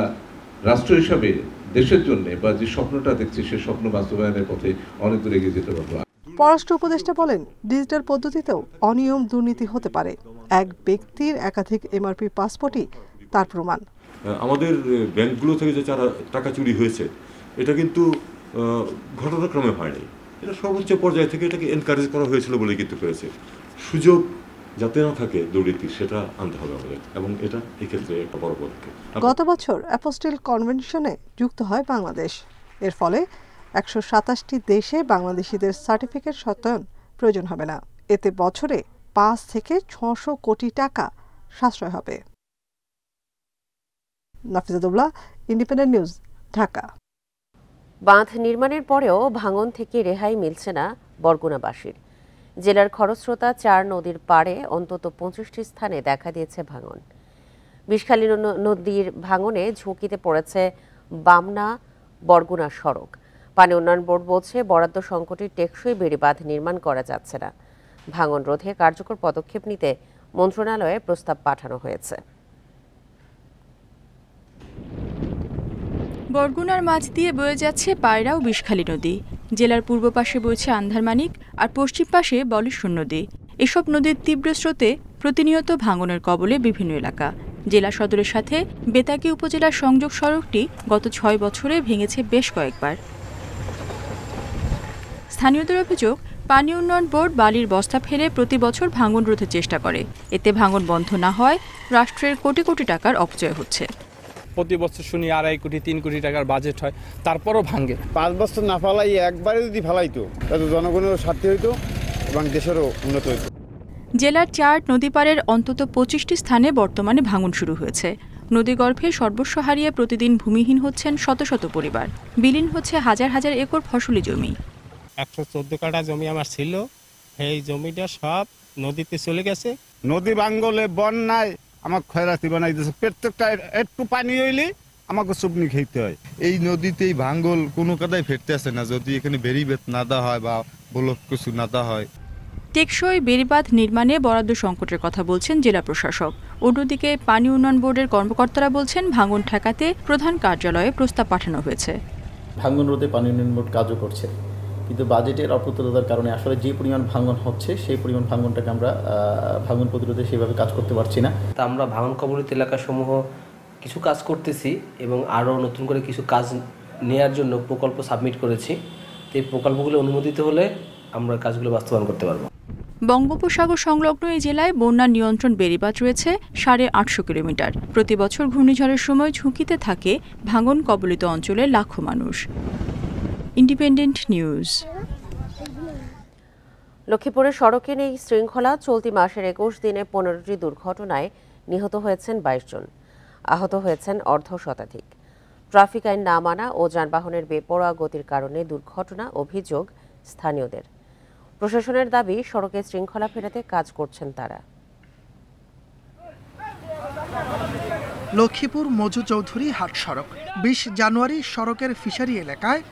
রাষ্ট্র হিসাবে দেশের জন্য বা যে স্বপ্নটা দেখছি সে স্বপ্ন বাস্তবায়নের পথে অনেক দূর এগিয়ে যেতে পারবো। পররাষ্ট্র উপদেষ্টা বলেন, ডিজিটাল পদ্ধতিতেও অনিয়ম, দুর্নীতি হতে পারে। এক ব্যক্তির একাধিক MRP পাসপোর্টই তার প্রমাণ। আমাদের ব্যাংকগুলো থেকে যে টাকা চুরি হয়েছে, এটা কিন্তু ঘটনাক্রমে হয়নি। এটা সর্বোচ্চ পর্যায় থেকে এটাকে এনকারেজ করা হয়েছিল বলে কিন্তু করেছে। সুযোগ যাতে না থাকে দুর্নীতি, সেটা আনতে হবে আমাদের, এবং এটা এক্ষেত্রে একটা বড় পদক্ষেপ। গত বছর অ্যাপোস্টিল কনভেনশনে যুক্ত হয় বাংলাদেশ। এর ফলে 127টি দেশে বাংলাদেশিদের সার্টিফিকেট সত্যায়ন প্রয়োজন হবে না। এতে বছরে 5 থেকে 600 কোটি টাকা সাশ্রয় হবে। নাফিজাতুল্লাহ, ইন্ডিপেন্ডেন্ট নিউজ, ঢাকা। বাঁধ নির্মাণের পরেও ভাঙন থেকে রেহাই মিলছে না বরগুনাবাসীর। জেলার খরস্রোতা 4 নদীর পাড়ে অন্তত 25টি স্থানে দেখা দিয়েছে ভাঙন। বিষখালী নদীর ভাঙনে ঝুঁকিতে পড়েছে বামনা বরগুনা সড়ক। পানি উন্নয়ন বোর্ড বলছে, বরাদ্দ সংকটে টেকসই বেড়িবাঁধ নির্মাণ করা যাচ্ছে না। ভাঙন রোধে কার্যকর পদক্ষেপ নিতে মন্ত্রণালয়ে প্রস্তাব পাঠানো হয়েছে। বরগুনার মাঝ দিয়ে বয়ে যাচ্ছে পায়রা ও বিষখালী নদী। জেলার পূর্ব পাশে বইছে আন্ধারমানিক আর পশ্চিম পাশে বলেশ্বর নদী। এসব নদীর তীব্র স্রোতে প্রতিনিয়ত ভাঙনের কবলে বিভিন্ন এলাকা। জেলা সদরের সাথে বেতাগী উপজেলার সংযোগ সড়কটি গত ৬ বছরে ভেঙেছে বেশ কয়েকবার। স্থানীয়দের অভিযোগ, পানি উন্নয়ন বোর্ড বালির বস্তা ফেলে প্রতি বছর ভাঙন রোধের চেষ্টা করে। এতে ভাঙন বন্ধ না হয় রাষ্ট্রের কোটি কোটি টাকার অপচয় হচ্ছে। প্রতি বছর শুনি 2.5 কোটি 3 কোটি টাকার বাজেট হয়, তারপরও ভাঙে। 5 বছর না ফেলাই একবারে যদি ফেলাইতো তাহলে জনগণেরও স্বার্থ হইতো এবং দেশেরও উন্নত হইতো। জেলার 4 নদীপাড়ের অন্তত 25টি স্থানে বর্তমানে ভাঙন শুরু হয়েছে। নদীগর্ভে সর্বস্ব হারিয়ে প্রতিদিন ভূমিহীন হচ্ছেন শত শত পরিবার, বিলীন হচ্ছে হাজার হাজার একর ফসলি জমি। 114 কাঠা জমি আমার ছিল, এই জমিটা সব নদীতে চলে গেছে। নদী ভাঙ্গলে বন্যায় আমার ক্ষয়রাতি বানাই দিয়েছে। প্রত্যেকটা একটু পানি হইলে আমাকে চুপনি খেতে হয়। এই নদীতেই ভাঙ্গল কোনো কাদায় ফেরতে আসে না যদি এখানে বেরিবেত না দেওয়া হয় বা ব্লক কিছু না দেওয়া হয়। টেকসই বেড়িবাঁধ নির্মাণে বরাদ্দ সংকটের কথা বলছেন জেলা প্রশাসক। অন্যদিকে পানি উন্নয়ন বোর্ডের কর্মকর্তারা বলছেন ভাঙন ঠেকাতে প্রধান কার্যালয়ে প্রস্তাব পাঠানো হয়েছে। ভাঙন রোধে পানি উন্নয়ন বোর্ড কাজও করছে, কিন্তু বাজেটের অপ্রতুলতার কারণে আসলে যে পরিমাণ ভাঙন হচ্ছে সেই পরিমাণ ভাঙনটাকে আমরা ভাঙন প্রতিরোধে সেভাবে কাজ করতে পারছি না। তা আমরা ভাঙন কবলিত এলাকাসমূহ কিছু কাজ করতেছি এবং আরও নতুন করে কিছু কাজ নেয়ার জন্য প্রকল্প সাবমিট করেছি। এই প্রকল্পগুলো অনুমোদিত হলে আমরা কাজগুলো বাস্তবায়ন করতে পারব। বঙ্গোপসাগর সংলগ্ন এই জেলায় বন্যা নিয়ন্ত্রণ বেড়িবাঁধ রয়েছে 850 কিলোমিটার। প্রতি বছর ঘূর্ণিঝড়ের সময় ঝুঁকিতে থাকে ভাঙন কবলিত অঞ্চলের লাখো মানুষ। Independent news. লক্ষ্মীপুরের সড়কে নেই শৃঙ্খলা। চলতি মাসের 21 দিনে 15টি দুর্ঘটনায় নিহত হয়েছেন 22 জন, আহত হয়েছেন অর্ধ শতাধিক। ট্রাফিক আইন না মানা ও যানবাহনের বেপরোয়া গতির কারণে দুর্ঘটনা, অভিযোগ স্থানীয়দের। প্রশাসনের দাবি, সড়কে শৃঙ্খলা ফেরাতে কাজ করছেন তারা। লক্ষ্মীপুর মজু চৌধুরী হাট সড়ক 20 জানুয়ারি সড়কের ফিশারি এলাকায়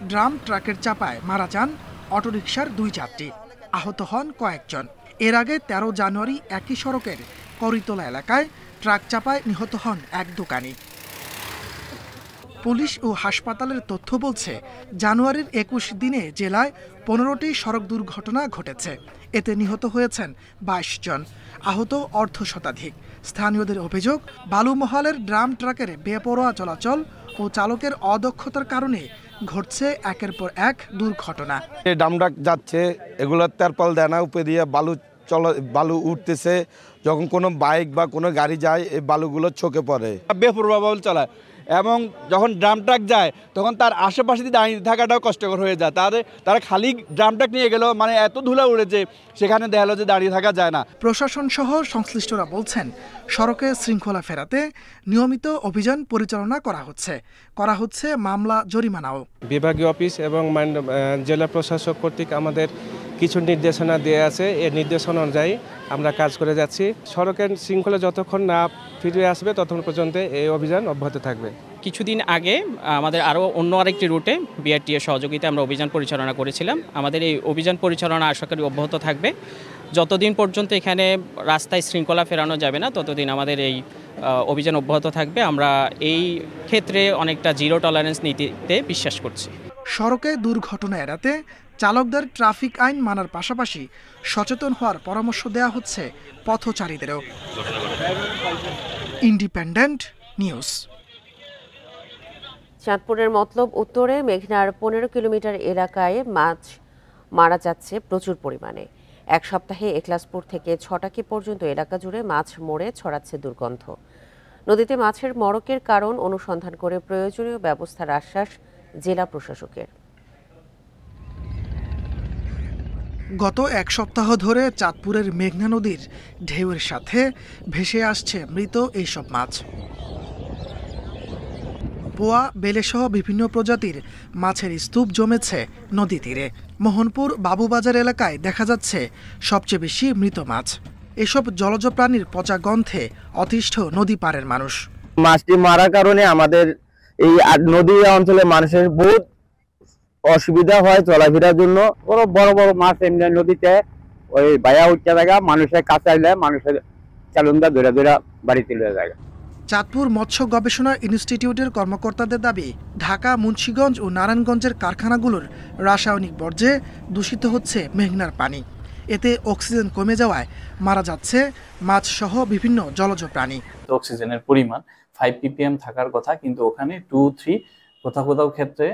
ড্রাম ট্রাকের চাপায় মারা যান অটোরিকশার 2 যাত্রী, আহত হন কয়েকজন। এর আগে 13 জানুয়ারি একই সড়কের করিতলা এলাকায় ট্রাক চাপায় নিহত হন এক দোকানি। পুলিশ ও হাসপাতালের তথ্য বলছে, জানুয়ারির 21 দিনে জেলায় 15টি সড়ক দুর্ঘটনা ঘটেছে। এতে নিহত হয়েছেন 22 জন, আহত অর্ধ শতাধিক। স্থানীয়দের অভিযোগ, বালুমহালের ড্রাম ট্রাকের বেপরোয়া চলাচল ও চালকের অদক্ষতার কারণে ঘটছে একের পর এক দুর্ঘটনা। ডামডাক যাচ্ছে, এগুলো তেরপাল দেয় না, উপরে দিয়ে বালু উঠতেছে। যখন কোনো বাইক বা কোনো গাড়ি যায় এই বালুগুলো চোখে পড়ে। বেপরোয়া চালায় এবং যখন ড্রাম ট্রাক যায় তখন তার আশেপাশে দিয়ে দাঁড়িয়ে থাকাটাও কষ্টকর হয়ে যায়। তারা খালি ড্রাম ট্রাক নিয়ে গেলেও মানে এত ধুলা উড়েছে সেখানে দেখা গেল যে দাঁড়িয়ে থাকা যায় না। প্রশাসন সহ সংশ্লিষ্টরা বলছেন, সড়কে শৃঙ্খলা ফেরাতে নিয়মিত অভিযান পরিচালনা করা হচ্ছে মামলা জরিমানাও। বিভাগীয় অফিস এবং জেলা প্রশাসক কর্তৃক আমাদের কিছু নির্দেশনা দেওয়া আছে, এই নির্দেশনা অনুযায়ী আমরা কাজ করে যাচ্ছি। সড়কের শৃঙ্খলা যতক্ষণ না ফিরে আসবে ততক্ষণ পর্যন্ত এই অভিযান অব্যাহত থাকবে। কিছুদিন আগে আমাদের আরও অন্য আরেকটি রুটে বিআরটিএ সহযোগিতায় আমরা অভিযান পরিচালনা করেছিলাম। আমাদের এই অভিযান পরিচালনা আশা করি অব্যাহত থাকবে। যতদিন পর্যন্ত এখানে রাস্তায় শৃঙ্খলা ফেরানো যাবে না ততদিন আমাদের এই অভিযান অব্যাহত থাকবে। আমরা এই ক্ষেত্রে অনেকটা জিরো টলারেন্স নীতিতে বিশ্বাস করছি। সড়কে দুর্ঘটনা এড়াতে চালকদের ট্রাফিক আইন মানার পাশাপাশি সচেতন হওয়ার পরামর্শ দেওয়া হচ্ছে পথচারীদেরও। Independent news. চাঁদপুরের মতলব উত্তরে মেঘনার 15 কিলোমিটার এলাকায় মাছ মারা যাচ্ছে প্রচুর পরিমাণে। এক সপ্তাহে একলাসপুর থেকে ছটাকি পর্যন্ত এলাকা জুড়ে মাছ মরে ছড়াচ্ছে দুর্গন্ধ। নদীতে মাছের মড়কের কারণ অনুসন্ধান করে প্রয়োজনীয় ব্যবস্থার আশ্বাস জেলা প্রশাসকের। গত এক সপ্তাহ ধরে চাঁদপুরের মেঘনা নদীর ঢেউয়ের সাথে ভেসে আসছে মৃত এইসব মাছ। পোয়া, বেলেসহ বিভিন্ন প্রজাতির মাছের স্তূপ জমেছে নদী তীরে। মোহনপুর বাবুবাজার এলাকায় দেখা যাচ্ছে সবচেয়ে বেশি মৃত মাছ। এসব জলজ প্রাণীর পচা গন্ধে অতিষ্ঠ নদী পাড়ের মানুষ। মাছটি মারার কারণে আমাদের এই নদী অঞ্চলে মানুষের বহুত অসুবিধা হয় চলাফেরার জন্য। বড় বড় মাছ এমনি নদীতে ওই ভাইয়া উঠতে জায়গা, মানুষের কাছে আইলে মানুষের চালুন্দা ধরে ধরে বাড়িতে লয়ে যায়। চাঁদপুর মৎস্য গবেষণা ইনস্টিটিউটের কর্মকর্তাদের দাবি, ঢাকা, মুন্সিগঞ্জ ও নারায়ণগঞ্জের কারখানাগুলোর রাসায়নিক বর্জ্যে দূষিত হচ্ছে মেঘনার পানি। এতে অক্সিজেন কমে যাওয়ায় মারা যাচ্ছে মাছ সহ বিভিন্ন জলজ প্রাণী। অক্সিজেনের পরিমাণ 5 ppm থাকার কথা, কিন্তু ওখানে 2-3 কোথাও ক্ষেত্রে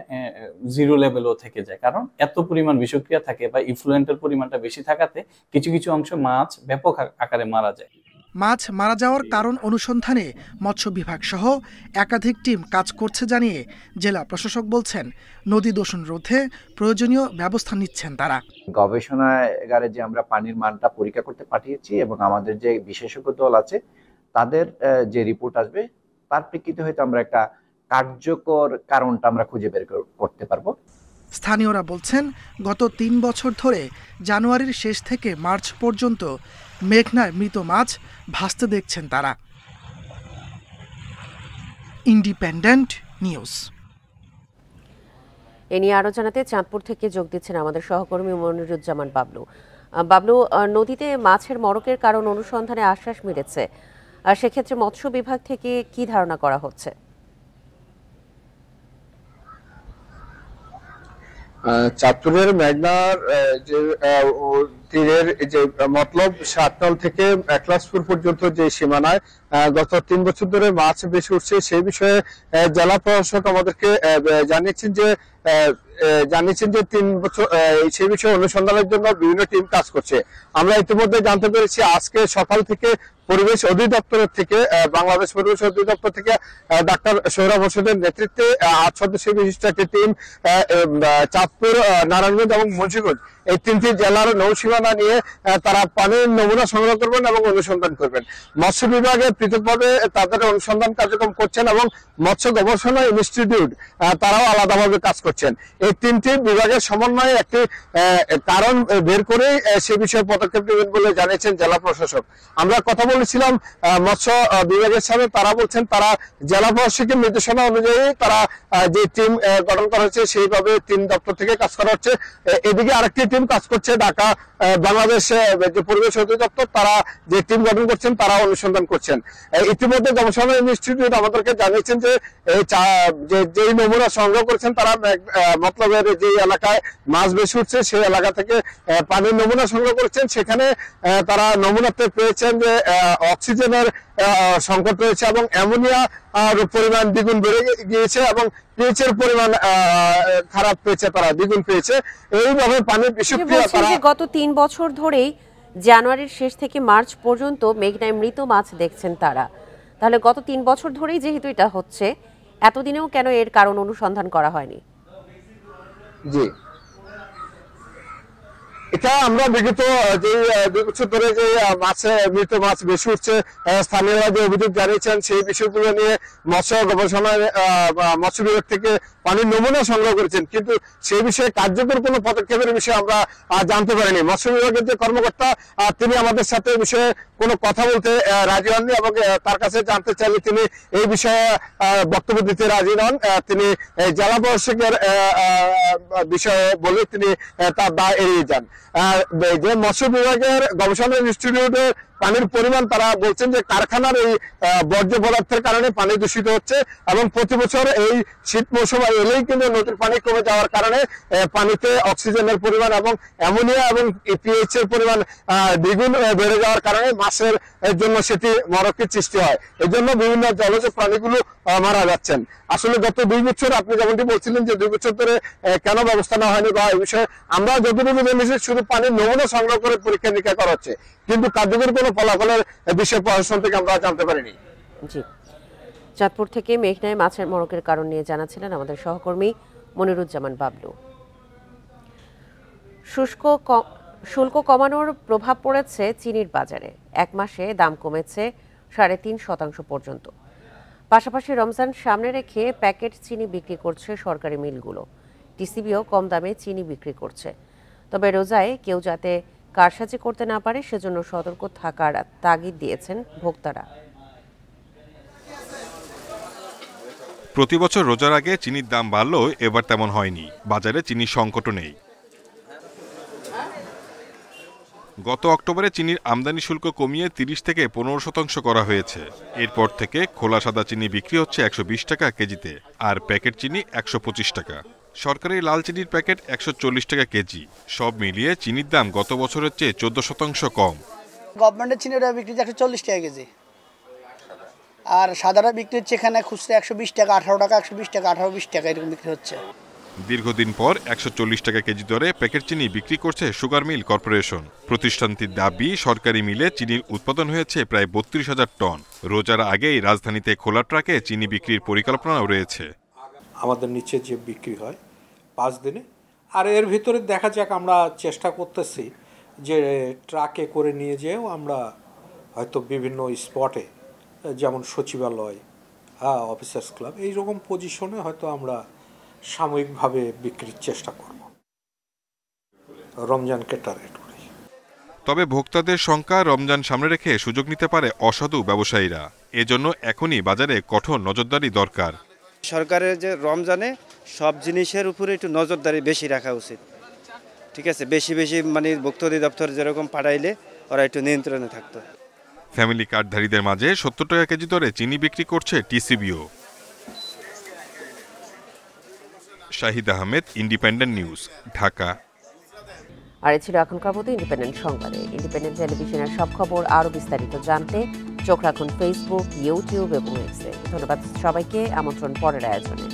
0 লেভেলও থেকে যায়, কারণ এত পরিমাণ বিষক্রিয়া থাকে বা ইফ্লুয়েন্টের পরিমাণটা বেশি থাকাতে কিছু অংশ মাছ ব্যাপক আকারে মারা যায়। মাছ মারা যাওয়ার কারণ অনুসন্ধানে মৎস্য বিভাগ সহ একাধিক টিম কাজ করছে জানিয়ে জেলা প্রশাসক বলছেন, নদী দূষণ রোধে প্রয়োজনীয় ব্যবস্থা নিচ্ছেন তারা। গবেষণাগারে যে আমরা পানির মানটা পরীক্ষা করতে পাঠিয়েছি এবং আমাদের যে বিশেষজ্ঞ দল আছে তাদের যে রিপোর্ট আসবে তার প্রেক্ষিতে হয়তো আমরা একটা কার্যকর কারণটা আমরা খুঁজে বের করতে পারবো। স্থানীয়রা বলছেন, গত 3 বছর ধরে জানুয়ারির শেষ থেকে মার্চ পর্যন্ত মেঘনায় মৃত মাছ ভাসতে দেখছেন তারা। Independent news. এ নিয়ে আরো জানাতে চাঁদপুর থেকে যোগ দিচ্ছেন আমাদের সহকর্মী মনিরুজ্জামান বাবলু। বাবলু, নদীতে মাছের মরকের কারণ অনুসন্ধানে আশ্বাস মিলেছে, আর সেক্ষেত্রে মৎস্য বিভাগ থেকে কি ধারণা করা হচ্ছে? চাঁদপুরের মেঘনার যে তীরের যে মতলব 7 নল থেকে একলাসপুর পর্যন্ত যে সীমানায় গত 3 বছর ধরে মাছ বেশি উঠছে, সেই বিষয়ে জেলা প্রশাসক আমাদেরকে জানিয়েছেন যে 3 বছর সেই বিষয়ে অনুসন্ধানের জন্য বিভিন্ন টিম কাজ করছে। আমরা ইতিমধ্যে জানতে পেরেছি আজকে সকাল থেকে পরিবেশ অধিদপ্তরের থেকে বাংলাদেশ পরিবেশ অধিদপ্তর থেকে ডাক্তার সোহরাব হোসেনের নেতৃত্বে 8 সদস্য বিশিষ্ট একটি টিম চাঁদপুর, নারায়ণগঞ্জ এবং মুন্সিগঞ্জ এই 3টি জেলার নৌসীমানা নিয়ে তারা পানির নমুনা সংগ্রহ করবেন এবং অনুসন্ধান করবেন। মৎস্য বিভাগে পৃথকভাবে তাদের অনুসন্ধান কার্যক্রম করছেন এবং মৎস্য গবেষণা ইনস্টিটিউট তারাও আলাদাভাবে কাজ করছেন। এই 3টি বিভাগের সমন্বয়ে একটি কারণ বের করে সে বিষয়ে পদক্ষেপ নেবেন বলে জানিয়েছেন জেলা প্রশাসক। আমরা কথা বলেছিলাম মৎস্য বিভাগের সাথে, তারা বলছেন তারা জেলা প্রশাসকের নির্দেশনা অনুযায়ী তারা যে টিম গঠন করা হচ্ছে সেইভাবে 3 দপ্তর থেকে কাজ করা হচ্ছে। এদিকে আরেকটি টিম কাজ করছে ঢাকা বাংলাদেশ যে পরিবেশ অধিদপ্তর, তারা যে টিম গঠন করছেন তারা অনুসন্ধান করছেন। ইতিমধ্যে গবেষণা ইনস্টিটিউট আমাদেরকে জানিয়েছেন যে যেই নমুনা সংগ্রহ করেছেন তারা মতলবের যে এলাকায় মাছ বেশি উঠছে সেই এলাকা থেকে পানির নমুনা সংগ্রহ করেছেন। সেখানে তারা নমুনাতে পেয়েছেন যে অক্সিজেনের সংকট রয়েছে এবং অ্যামোনিয়া পরিমাণ দ্বিগুণ বেড়ে গিয়েছে এবং পিএইচের পরিমাণ খারাপ পেয়েছে, তারা দ্বিগুণ পেয়েছে। এইভাবে পানির বিষক্রিয়া তারা গত 3 বছর ধরেই জানুয়ারির শেষ থেকে মার্চ পর্যন্ত মেঘনায় মৃত মাছ দেখছেন তারা। তাহলে গত 3 বছর ধরেই যেহেতু এটা হচ্ছে, এতদিনেও কেন এর কারণ অনুসন্ধান করা হয়নি? জি, এটা আমরা বিগত যে 2 বছর ধরে যে মৃত মাছ বেশি উঠছে, স্থানীয়রা যে অভিযোগ জানিয়েছেন সেই বিষয়গুলো নিয়ে মৎস্য গবেষণা মৎস্য বিভাগ থেকে পানির নমুনা সংগ্রহ করেছেন, কিন্তু সেই বিষয়ে কার্যকর কোনো পদক্ষেপের বিষয়ে আমরা জানতে পারিনি। মৎস্য বিভাগের যে কর্মকর্তা তিনি আমাদের সাথে এই বিষয়ে কোনো কথা বলতে রাজি হননি এবং তার কাছে জানতে চাইলে তিনি এই বিষয়ে বক্তব্য দিতে রাজি নন। তিনি জেলা প্রশাসকের বিষয়ে বলে তিনি তার দায় এড়িয়ে যান। যে মৎস্য বিভাগের গবেষণা ইনস্টিটিউটের পানির পরিমাণ তারা বলছেন যে কারখানার এই বর্জ্য পদার্থের কারণে পানি দূষিত হচ্ছে এবং প্রতি বছর এই শীত মৌসুম এলেই কিন্তু নদীর পানি কমে যাওয়ার কারণে পানিতে অক্সিজেনের পরিমাণ এবং অ্যামোনিয়া এবং পিএইচ এর পরিমাণ দ্বিগুণ বেড়ে যাওয়ার কারণে মাছের জন্য সেটি মরকের সৃষ্টি হয়। এই জন্য বিভিন্ন জলজ প্রাণীগুলো মারা যাচ্ছেন। আসলে গত 2 বছর আপনি যেমনটি বলছিলেন যে 2 বছর ধরে কেন ব্যবস্থা নেওয়া হয়নি বা এই বিষয়ে আমরা যতটুকু জেনেছি শুধু পানির নমুনা সংগ্রহ করে পরীক্ষা নিরীক্ষা করা হচ্ছে, কিন্তু কার্যকর কোনো ফলাফলের বিষয়ে প্রশাসন থেকে আমরা জানতে পারিনি। জি, চাঁদপুর থেকে মেঘনায় মাছের মরকের কারণ নিয়ে জানাচ্ছিলেন আমাদের সহকর্মী মনিরুজ্জামান বাবলু। শুল্ক কমানোর প্রভাব পড়েছে চিনির বাজারে। 1 মাসে দাম কমেছে 3.5% পর্যন্ত। পাশাপাশি রমজান সামনে রেখে প্যাকেট চিনি বিক্রি করছে সরকারি মিলগুলো। টিসিবিও কম দামে চিনি বিক্রি করছে। তবে রোজায় কেউ যাতে কারসাজি করতে না পারে সেজন্য সতর্ক থাকার তাগিদ দিয়েছেন ভোক্তারা। প্রতি বছর রোজার আগে চিনির দাম বাড়লেও এবার তেমন হয়নি। বাজারে চিনির সংকটও নেই। গত অক্টোবরে চিনির আমদানি শুল্ক কমিয়ে 30 থেকে 15% করা হয়েছে। এরপর থেকে খোলা সাদা চিনি বিক্রি হচ্ছে 120 টাকা কেজিতে, আর প্যাকেট চিনি 125 টাকা। সরকারি লাল চিনির প্যাকেট 140 টাকা কেজি। সব মিলিয়ে চিনির দাম গত বছরের চেয়ে 14% কম। গভর্নমেন্টের চিনিটা বিক্রি হচ্ছে 140 টাকা কেজি, আর সাধারণ বিক্রি হচ্ছে এখানে খুচরা 120 টাকা, 18 টাকা, 120 টাকা, 18-20 টাকা এরকম বিক্রি হচ্ছে। দীর্ঘদিন পর 140 টাকা কেজি দরে প্যাকেট চিনি বিক্রি করছে সুগার মিল কর্পোরেশন। প্রতিষ্ঠানটির দাবি, সরকারি মিলে চিনির উৎপাদন হয়েছে প্রায় 32,000 টন। রোজার আগেই রাজধানীতে খোলা ট্রাকে চিনি বিক্রির পরিকল্পনাও রয়েছে। আমাদের নিচে যে বিক্রি হয় 5 দিনে, আর এর ভিতরে দেখা যাক, আমরা চেষ্টা করতেছি যে ট্রাকে করে নিয়ে যেয়েও আমরা হয়তো বিভিন্ন স্পটে, যেমন সচিবালয়, অফিসার্স ক্লাব, এইরকম পজিশনে হয়তো আমরা সাময়িকভাবে বিক্রির চেষ্টা করব, রমজানকে টার্গেট করি। তবে ভোক্তাদের শঙ্কা, রমজান সামনে রেখে সুযোগ নিতে পারে অসাধু ব্যবসায়ীরা। এজন্য এখনই বাজারে কঠোর নজরদারি দরকার। সরকারের যে রমজানে সব জিনিসের উপরে একটু নজরদারি বেশি রাখা উচিত, ঠিক আছে? বেশি মানে ভোক্তা অধিদপ্তর যেরকম পাঠাইলে ওরা একটু নিয়ন্ত্রণে থাকতো। ফ্যামিলি কার্ডধারীদের মাঝে 70 টাকা কেজি দরে চিনি বিক্রি করছে টিসিবিও। Shahid Ahmed, independent news, Dhaka. আর ছিল এখনকার মতো ইন্ডিপেন্ডেন্ট সংবাদে। ইন্ডিপেন্ডেন্ট টেলিভিশনের সব খবর আরও বিস্তারিত জানতে চোখ রাখুন ফেসবুক, ইউটিউব এবং এক্সে। ধন্যবাদ সবাইকে। আমন্ত্রণ পরের আয়োজনে।